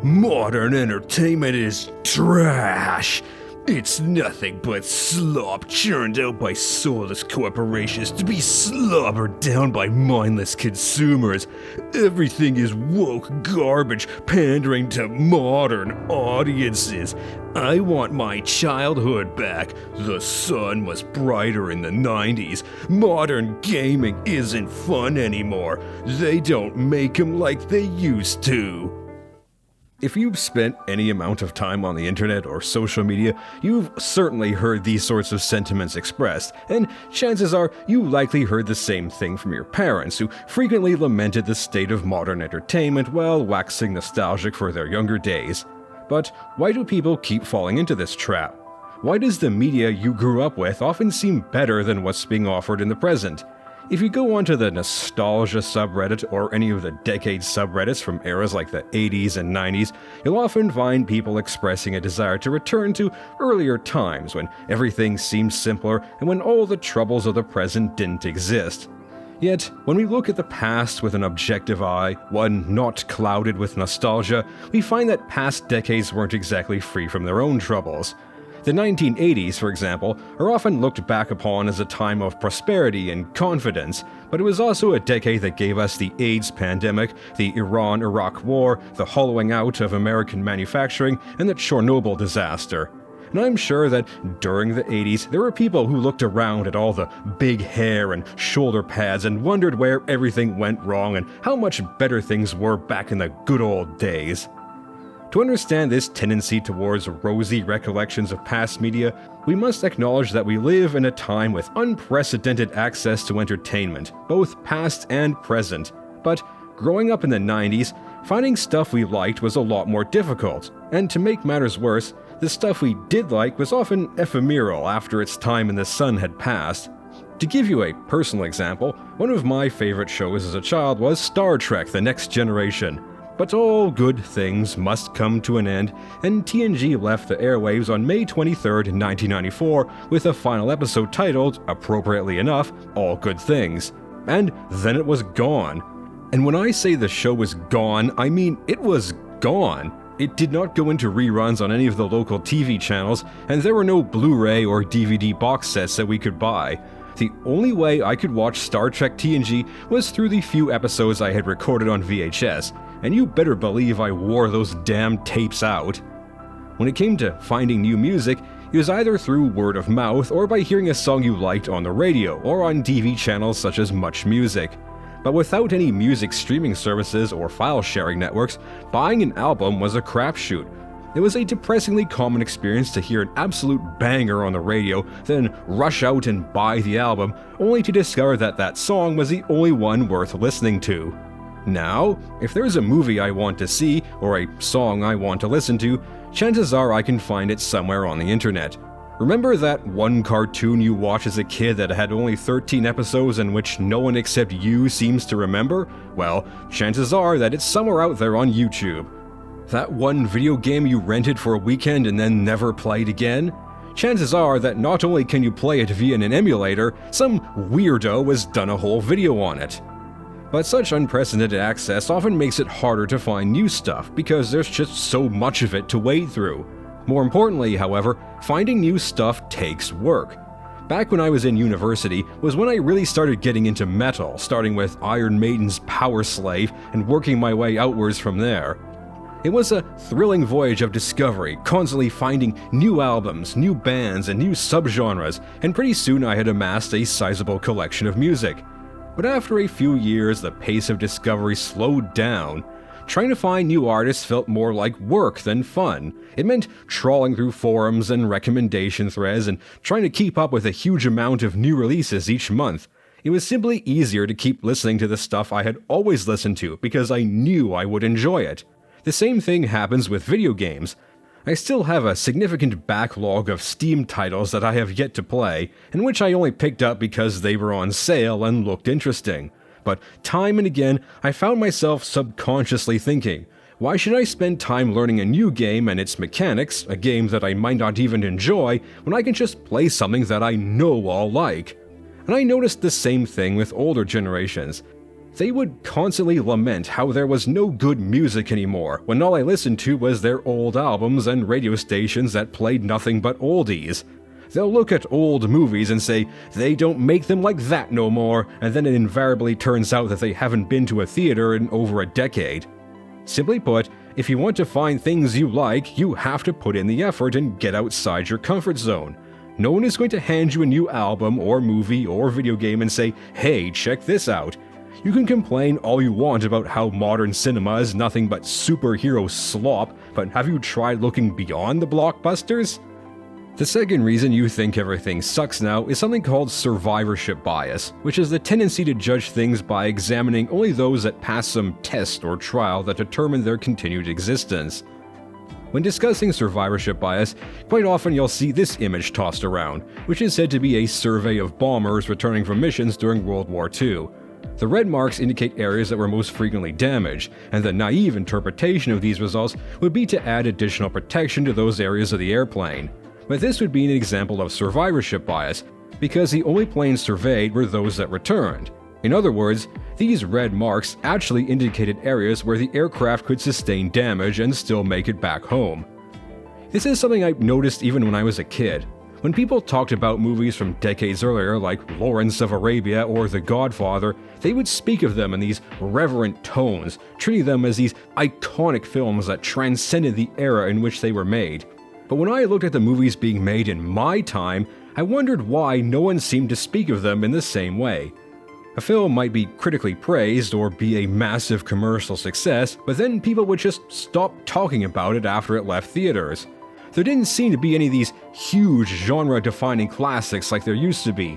Modern entertainment is trash. It's nothing but slop churned out by soulless corporations to be slobbered down by mindless consumers. Everything is woke garbage pandering to modern audiences. I want my childhood back. The sun was brighter in the 90s. Modern gaming isn't fun anymore. They don't make 'em like they used to. If you've spent any amount of time on the internet or social media, you've certainly heard these sorts of sentiments expressed, and chances are you likely heard the same thing from your parents, who frequently lamented the state of modern entertainment while waxing nostalgic for their younger days. But why do people keep falling into this trap? Why does the media you grew up with often seem better than what's being offered in the present? If you go onto the nostalgia subreddit or any of the decade subreddits from eras like the 80s and 90s, you'll often find people expressing a desire to return to earlier times when everything seemed simpler and when all the troubles of the present didn't exist. Yet, when we look at the past with an objective eye, one not clouded with nostalgia, we find that past decades weren't exactly free from their own troubles. The 1980s, for example, are often looked back upon as a time of prosperity and confidence, but it was also a decade that gave us the AIDS pandemic, the Iran-Iraq war, the hollowing out of American manufacturing, and the Chernobyl disaster. And I'm sure that during the 80s, there were people who looked around at all the big hair and shoulder pads and wondered where everything went wrong and how much better things were back in the good old days. To understand this tendency towards rosy recollections of past media, we must acknowledge that we live in a time with unprecedented access to entertainment, both past and present. But growing up in the 90s, finding stuff we liked was a lot more difficult, and to make matters worse, the stuff we did like was often ephemeral after its time in the sun had passed. To give you a personal example, one of my favorite shows as a child was Star Trek: The Next Generation. But all good things must come to an end, and TNG left the airwaves on May 23, 1994, with a final episode titled, appropriately enough, All Good Things. And then it was gone. And when I say the show was gone, I mean it was gone. It did not go into reruns on any of the local TV channels, and there were no Blu-ray or DVD box sets that we could buy. The only way I could watch Star Trek TNG was through the few episodes I had recorded on VHS, and you better believe I wore those damn tapes out. When it came to finding new music, it was either through word of mouth or by hearing a song you liked on the radio or on TV channels such as Much Music. But without any music streaming services or file sharing networks, buying an album was a crapshoot. It was a depressingly common experience to hear an absolute banger on the radio, then rush out and buy the album, only to discover that that song was the only one worth listening to. Now, if there's a movie I want to see, or a song I want to listen to, chances are I can find it somewhere on the internet. Remember that one cartoon you watched as a kid that had only 13 episodes and which no one except you seems to remember? Well, chances are that it's somewhere out there on YouTube. That one video game you rented for a weekend and then never played again? Chances are that not only can you play it via an emulator, some weirdo has done a whole video on it. But such unprecedented access often makes it harder to find new stuff because there's just so much of it to wade through. More importantly, however, finding new stuff takes work. Back when I was in university was when I really started getting into metal, starting with Iron Maiden's Power Slave and working my way outwards from there. It was a thrilling voyage of discovery, constantly finding new albums, new bands, and new subgenres, and pretty soon I had amassed a sizable collection of music. But after a few years, the pace of discovery slowed down. Trying to find new artists felt more like work than fun. It meant trawling through forums and recommendation threads and trying to keep up with a huge amount of new releases each month. It was simply easier to keep listening to the stuff I had always listened to because I knew I would enjoy it. The same thing happens with video games. I still have a significant backlog of Steam titles that I have yet to play, and which I only picked up because they were on sale and looked interesting. But time and again, I found myself subconsciously thinking, why should I spend time learning a new game and its mechanics, a game that I might not even enjoy, when I can just play something that I know I'll like? And I noticed the same thing with older generations. They would constantly lament how there was no good music anymore, when all I listened to was their old albums and radio stations that played nothing but oldies. They'll look at old movies and say, they don't make them like that no more, and then it invariably turns out that they haven't been to a theater in over a decade. Simply put, if you want to find things you like, you have to put in the effort and get outside your comfort zone. No one is going to hand you a new album or movie or video game and say, hey, check this out. You can complain all you want about how modern cinema is nothing but superhero slop, but have you tried looking beyond the blockbusters? The second reason you think everything sucks now is something called survivorship bias, which is the tendency to judge things by examining only those that pass some test or trial that determine their continued existence. When discussing survivorship bias, quite often you'll see this image tossed around, which is said to be a survey of bombers returning from missions during World War II. The red marks indicate areas that were most frequently damaged, and the naive interpretation of these results would be to add additional protection to those areas of the airplane. But this would be an example of survivorship bias, because the only planes surveyed were those that returned. In other words, these red marks actually indicated areas where the aircraft could sustain damage and still make it back home. This is something I've noticed even when I was a kid. When people talked about movies from decades earlier like Lawrence of Arabia or The Godfather, they would speak of them in these reverent tones, treating them as these iconic films that transcended the era in which they were made. But when I looked at the movies being made in my time, I wondered why no one seemed to speak of them in the same way. A film might be critically praised or be a massive commercial success, but then people would just stop talking about it after it left theaters. There didn't seem to be any of these huge genre-defining classics like there used to be.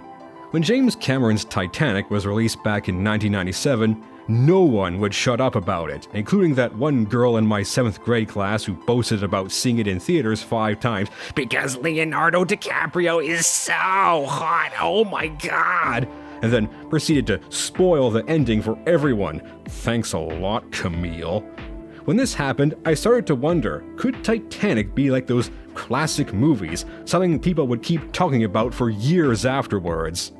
When James Cameron's Titanic was released back in 1997, no one would shut up about it, including that one girl in my 7th grade class who boasted about seeing it in theaters 5 times because Leonardo DiCaprio is so hot, oh my god, and then proceeded to spoil the ending for everyone. Thanks a lot, Camille. When this happened, I started to wonder, could Titanic be like those classic movies, something people would keep talking about for years afterwards?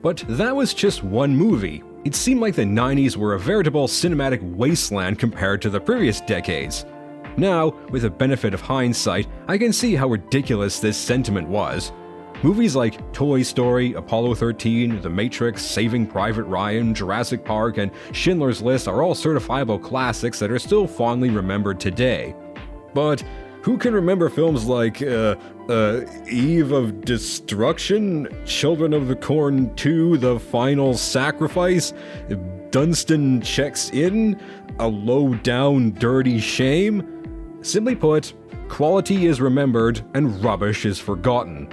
But that was just one movie. It seemed like the 90s were a veritable cinematic wasteland compared to the previous decades. Now, with the benefit of hindsight, I can see how ridiculous this sentiment was. Movies like Toy Story, Apollo 13, The Matrix, Saving Private Ryan, Jurassic Park, and Schindler's List are all certifiable classics that are still fondly remembered today. But who can remember films like Eve of Destruction, Children of the Corn 2, The Final Sacrifice, Dunstan Checks In, A Low Down Dirty Shame? Simply put, quality is remembered and rubbish is forgotten.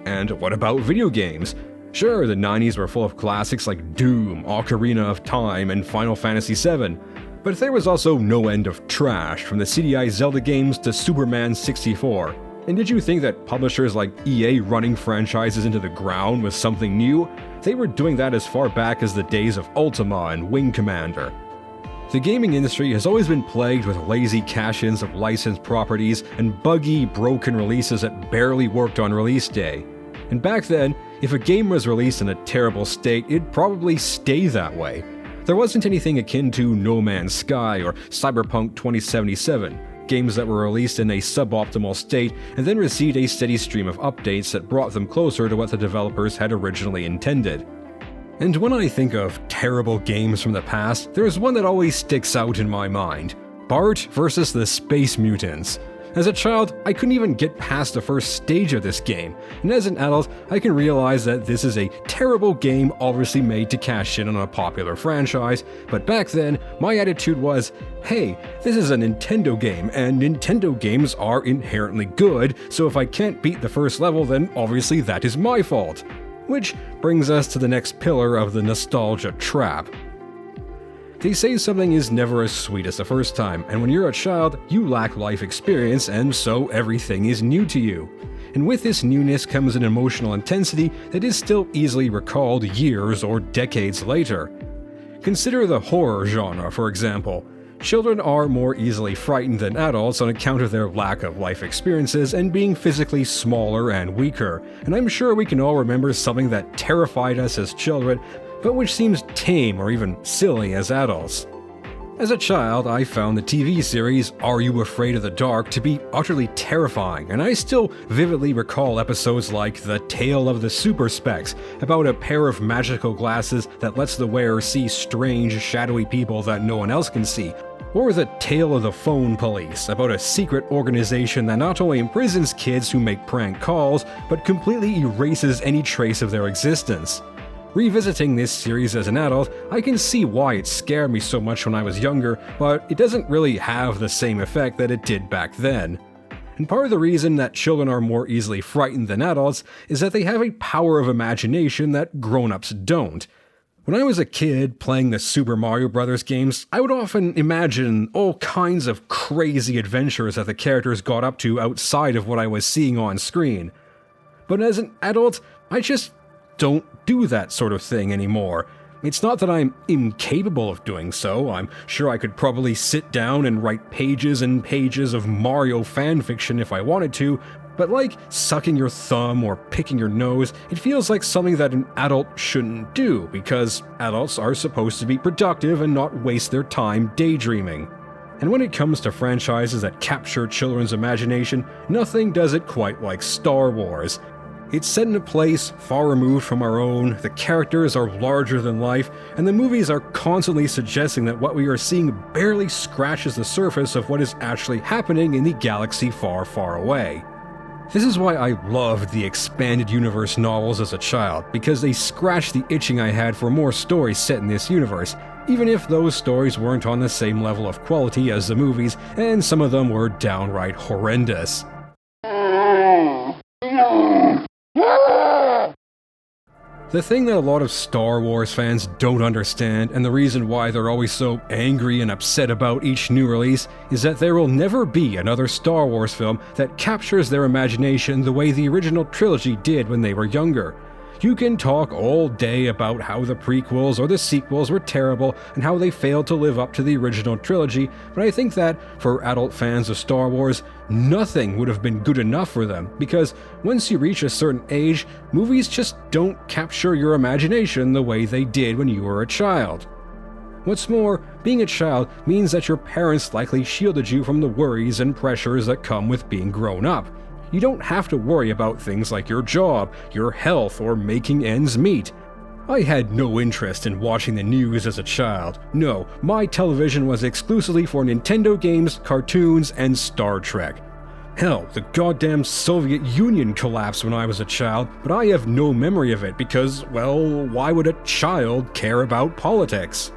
And what about video games? Sure, the 90s were full of classics like Doom, Ocarina of Time, and Final Fantasy VII, but there was also no end of trash, from the CDI Zelda games to Superman 64. And did you think that publishers like EA running franchises into the ground was something new? They were doing that as far back as the days of Ultima and Wing Commander. The gaming industry has always been plagued with lazy cash-ins of licensed properties and buggy, broken releases that barely worked on release day. And back then, if a game was released in a terrible state, it'd probably stay that way. There wasn't anything akin to No Man's Sky or Cyberpunk 2077, games that were released in a suboptimal state and then received a steady stream of updates that brought them closer to what the developers had originally intended. And when I think of terrible games from the past, there's one that always sticks out in my mind: Bart vs. the Space Mutants. As a child, I couldn't even get past the first stage of this game, and as an adult, I can realize that this is a terrible game obviously made to cash in on a popular franchise, but back then, my attitude was, hey, this is a Nintendo game, and Nintendo games are inherently good, so if I can't beat the first level, then obviously that is my fault. Which brings us to the next pillar of the nostalgia trap. They say something is never as sweet as the first time, and when you're a child, you lack life experience, and so everything is new to you. And with this newness comes an emotional intensity that is still easily recalled years or decades later. Consider the horror genre, for example. Children are more easily frightened than adults on account of their lack of life experiences and being physically smaller and weaker, and I'm sure we can all remember something that terrified us as children, but which seems tame or even silly as adults. As a child, I found the TV series Are You Afraid of the Dark to be utterly terrifying, and I still vividly recall episodes like The Tale of the Super Specs, about a pair of magical glasses that lets the wearer see strange, shadowy people that no one else can see, or The Tale of the Phone Police, about a secret organization that not only imprisons kids who make prank calls, but completely erases any trace of their existence. Revisiting this series as an adult, I can see why it scared me so much when I was younger, but it doesn't really have the same effect that it did back then. And part of the reason that children are more easily frightened than adults is that they have a power of imagination that grown-ups don't. When I was a kid playing the Super Mario Bros. Games, I would often imagine all kinds of crazy adventures that the characters got up to outside of what I was seeing on screen. But as an adult, I just don't do that sort of thing anymore. It's not that I'm incapable of doing so. I'm sure I could probably sit down and write pages and pages of Mario fanfiction if I wanted to, but like sucking your thumb or picking your nose, it feels like something that an adult shouldn't do, because adults are supposed to be productive and not waste their time daydreaming. And when it comes to franchises that capture children's imagination, nothing does it quite like Star Wars. It's set in a place far removed from our own, the characters are larger than life, and the movies are constantly suggesting that what we are seeing barely scratches the surface of what is actually happening in the galaxy far, far away. This is why I loved the expanded universe novels as a child, because they scratched the itching I had for more stories set in this universe, even if those stories weren't on the same level of quality as the movies, and some of them were downright horrendous. The thing that a lot of Star Wars fans don't understand, and the reason why they're always so angry and upset about each new release, is that there will never be another Star Wars film that captures their imagination the way the original trilogy did when they were younger. You can talk all day about how the prequels or the sequels were terrible and how they failed to live up to the original trilogy, but I think that, for adult fans of Star Wars, nothing would have been good enough for them, because once you reach a certain age, movies just don't capture your imagination the way they did when you were a child. What's more, being a child means that your parents likely shielded you from the worries and pressures that come with being grown up. You don't have to worry about things like your job, your health, or making ends meet. I had no interest in watching the news as a child. No, my television was exclusively for Nintendo games, cartoons, and Star Trek. Hell, the goddamn Soviet Union collapsed when I was a child, but I have no memory of it because, well, why would a child care about politics?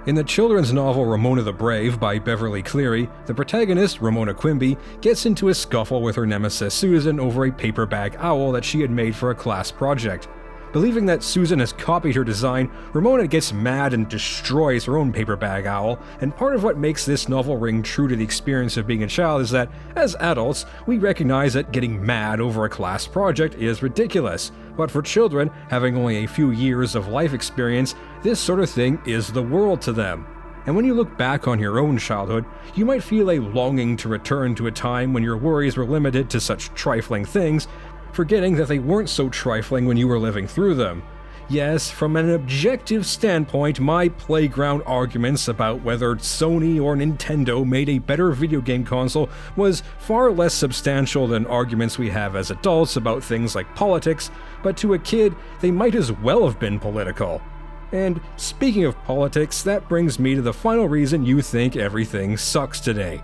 In the children's novel Ramona the Brave by Beverly Cleary, the protagonist, Ramona Quimby, gets into a scuffle with her nemesis Susan over a paper bag owl that she had made for a class project. Believing that Susan has copied her design, Ramona gets mad and destroys her own paper bag owl, and part of what makes this novel ring true to the experience of being a child is that, as adults, we recognize that getting mad over a class project is ridiculous. But for children, having only a few years of life experience, this sort of thing is the world to them. And when you look back on your own childhood, you might feel a longing to return to a time when your worries were limited to such trifling things, forgetting that they weren't so trifling when you were living through them. Yes, from an objective standpoint, my playground arguments about whether Sony or Nintendo made a better video game console was far less substantial than arguments we have as adults about things like politics, but to a kid, they might as well have been political. And speaking of politics, that brings me to the final reason you think everything sucks today.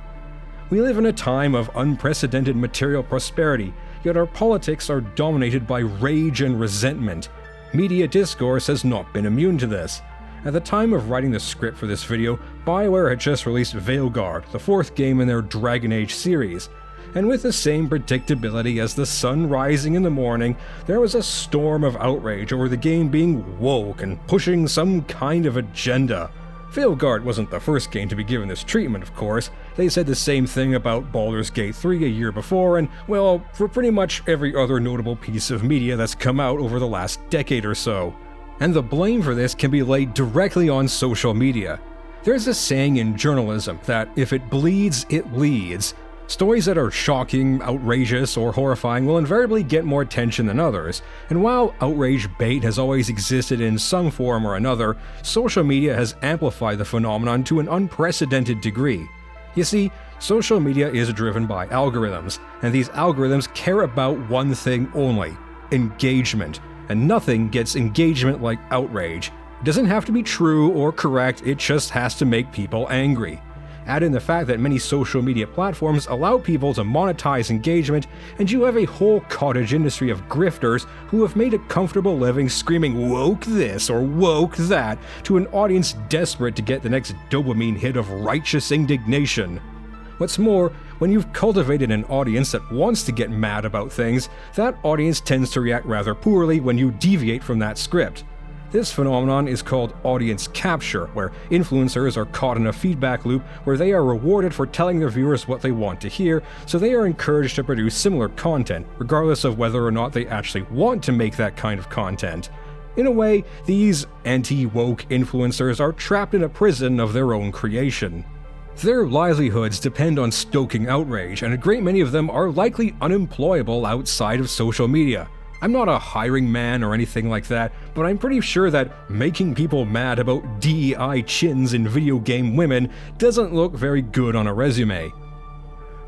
We live in a time of unprecedented material prosperity, yet our politics are dominated by rage and resentment. Media discourse has not been immune to this. At the time of writing the script for this video, BioWare had just released Veilguard, the fourth game in their Dragon Age series. And with the same predictability as the sun rising in the morning, there was a storm of outrage over the game being woke and pushing some kind of agenda. Veilguard wasn't the first game to be given this treatment, of course. They said the same thing about Baldur's Gate 3 a year before, and, well, for pretty much every other notable piece of media that's come out over the last decade or so. And the blame for this can be laid directly on social media. There's a saying in journalism that if it bleeds, it leads. Stories that are shocking, outrageous, or horrifying will invariably get more attention than others, and while outrage bait has always existed in some form or another, social media has amplified the phenomenon to an unprecedented degree. You see, social media is driven by algorithms, and these algorithms care about one thing only: engagement, and nothing gets engagement like outrage. It doesn't have to be true or correct, it just has to make people angry. Add in the fact that many social media platforms allow people to monetize engagement, and you have a whole cottage industry of grifters who have made a comfortable living screaming woke this or woke that to an audience desperate to get the next dopamine hit of righteous indignation. What's more, when you've cultivated an audience that wants to get mad about things, that audience tends to react rather poorly when you deviate from that script. This phenomenon is called audience capture, where influencers are caught in a feedback loop where they are rewarded for telling their viewers what they want to hear, so they are encouraged to produce similar content, regardless of whether or not they actually want to make that kind of content. In a way, these anti-woke influencers are trapped in a prison of their own creation. Their livelihoods depend on stoking outrage, and a great many of them are likely unemployable outside of social media. I'm not a hiring man or anything like that, but I'm pretty sure that making people mad about DEI chins in video game women doesn't look very good on a resume.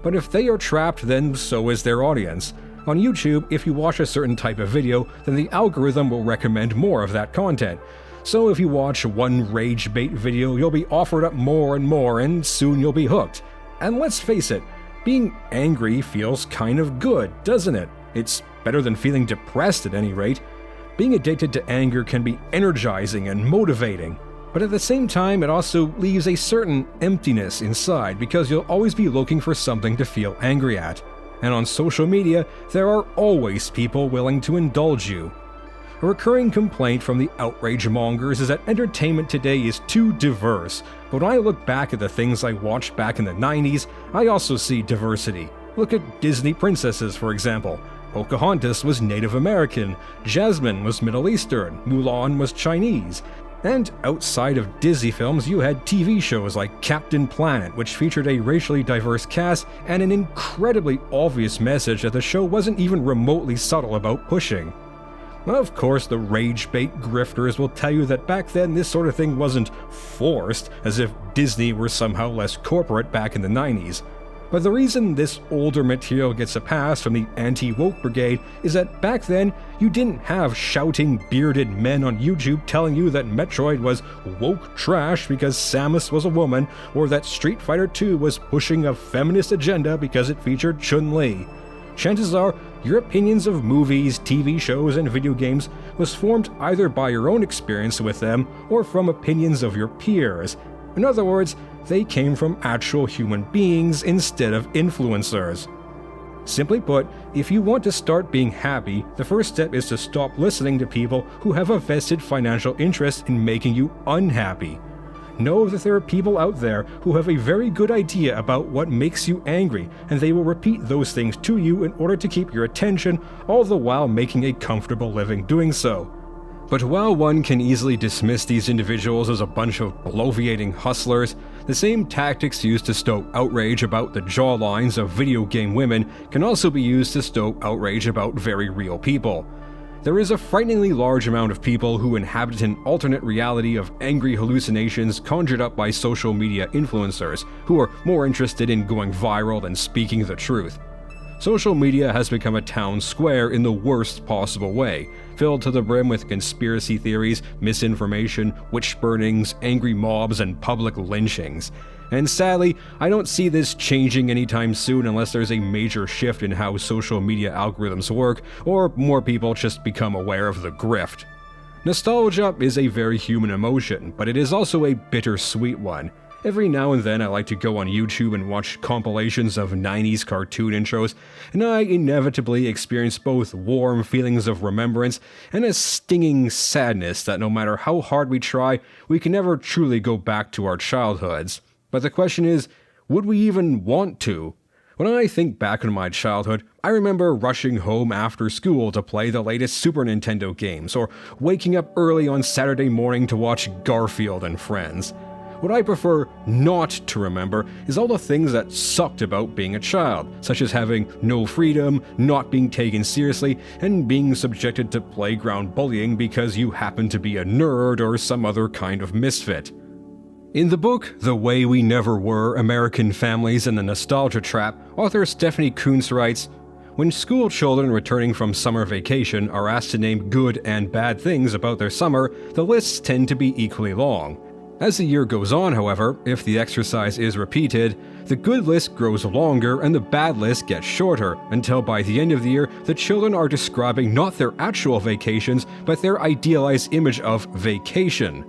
But if they are trapped, then so is their audience. On YouTube, if you watch a certain type of video, then the algorithm will recommend more of that content. So if you watch one rage bait video, you'll be offered up more and more, and soon you'll be hooked. And let's face it, being angry feels kind of good, doesn't it? It's better than feeling depressed at any rate. Being addicted to anger can be energizing and motivating, but at the same time it also leaves a certain emptiness inside because you'll always be looking for something to feel angry at. And on social media, there are always people willing to indulge you. A recurring complaint from the outrage mongers is that entertainment today is too diverse, but when I look back at the things I watched back in the 90s, I also see diversity. Look at Disney princesses, for example. Pocahontas was Native American, Jasmine was Middle Eastern, Mulan was Chinese. And outside of Disney films, you had TV shows like Captain Planet, which featured a racially diverse cast and an incredibly obvious message that the show wasn't even remotely subtle about pushing. Of course, the rage bait grifters will tell you that back then this sort of thing wasn't forced, as if Disney were somehow less corporate back in the 90s. But the reason this older material gets a pass from the anti-woke brigade is that back then, you didn't have shouting bearded men on YouTube telling you that Metroid was woke trash because Samus was a woman, or that Street Fighter II was pushing a feminist agenda because it featured Chun-Li. Chances are, your opinions of movies, TV shows, and video games was formed either by your own experience with them or from opinions of your peers. In other words, they came from actual human beings instead of influencers. Simply put, if you want to start being happy, the first step is to stop listening to people who have a vested financial interest in making you unhappy. Know that there are people out there who have a very good idea about what makes you angry, and they will repeat those things to you in order to keep your attention, all the while making a comfortable living doing so. But while one can easily dismiss these individuals as a bunch of bloviating hustlers, the same tactics used to stoke outrage about the jawlines of video game women can also be used to stoke outrage about very real people. There is a frighteningly large amount of people who inhabit an alternate reality of angry hallucinations conjured up by social media influencers, who are more interested in going viral than speaking the truth. Social media has become a town square in the worst possible way, filled to the brim with conspiracy theories, misinformation, witch burnings, angry mobs, and public lynchings. And sadly, I don't see this changing anytime soon unless there's a major shift in how social media algorithms work, or more people just become aware of the grift. Nostalgia is a very human emotion, but it is also a bittersweet one. Every now and then I like to go on YouTube and watch compilations of 90s cartoon intros, and I inevitably experience both warm feelings of remembrance and a stinging sadness that no matter how hard we try, we can never truly go back to our childhoods. But the question is, would we even want to? When I think back on my childhood, I remember rushing home after school to play the latest Super Nintendo games, or waking up early on Saturday morning to watch Garfield and Friends. What I prefer not to remember is all the things that sucked about being a child, such as having no freedom, not being taken seriously, and being subjected to playground bullying because you happen to be a nerd or some other kind of misfit. In the book, The Way We Never Were, American Families and the Nostalgia Trap, author Stephanie Coontz writes, "When school children returning from summer vacation are asked to name good and bad things about their summer, the lists tend to be equally long. As the year goes on, however, if the exercise is repeated, the good list grows longer and the bad list gets shorter, until by the end of the year, the children are describing not their actual vacations, but their idealized image of vacation.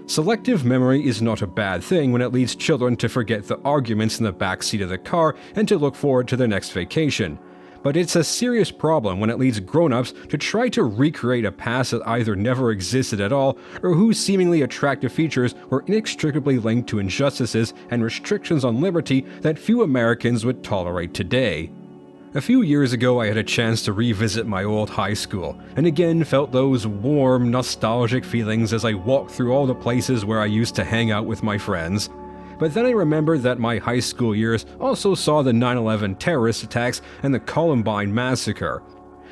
Selective memory is not a bad thing when it leads children to forget the arguments in the back seat of the car and to look forward to their next vacation. But it's a serious problem when it leads grown-ups to try to recreate a past that either never existed at all or whose seemingly attractive features were inextricably linked to injustices and restrictions on liberty that few Americans would tolerate today." A few years ago, I had a chance to revisit my old high school, and again felt those warm, nostalgic feelings as I walked through all the places where I used to hang out with my friends. But then I remembered that my high school years also saw the 9/11 terrorist attacks and the Columbine massacre.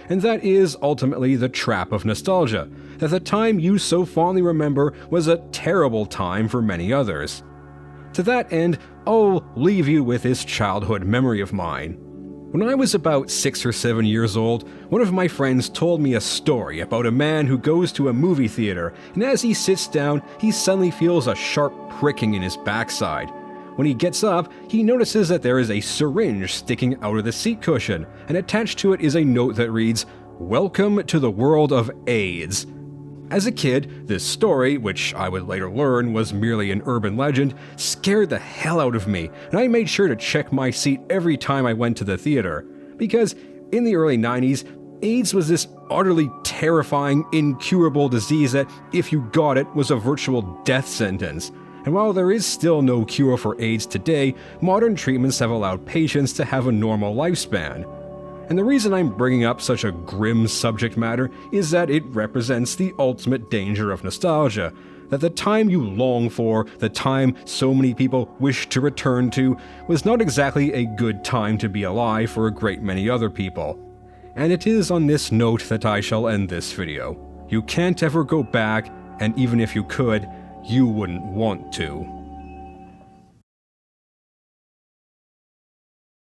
And that is ultimately the trap of nostalgia, that the time you so fondly remember was a terrible time for many others. To that end, I'll leave you with this childhood memory of mine. When I was about 6 or 7 years old, one of my friends told me a story about a man who goes to a movie theater, and as he sits down, he suddenly feels a sharp pricking in his backside. When he gets up, he notices that there is a syringe sticking out of the seat cushion, and attached to it is a note that reads, "Welcome to the world of AIDS." As a kid, this story, which I would later learn was merely an urban legend, scared the hell out of me, and I made sure to check my seat every time I went to the theater. Because in the early 90s, AIDS was this utterly terrifying, incurable disease that, if you got it, was a virtual death sentence. And while there is still no cure for AIDS today, modern treatments have allowed patients to have a normal lifespan. And the reason I'm bringing up such a grim subject matter is that it represents the ultimate danger of nostalgia. That the time you long for, the time so many people wish to return to, was not exactly a good time to be alive for a great many other people. And it is on this note that I shall end this video. You can't ever go back, and even if you could, you wouldn't want to.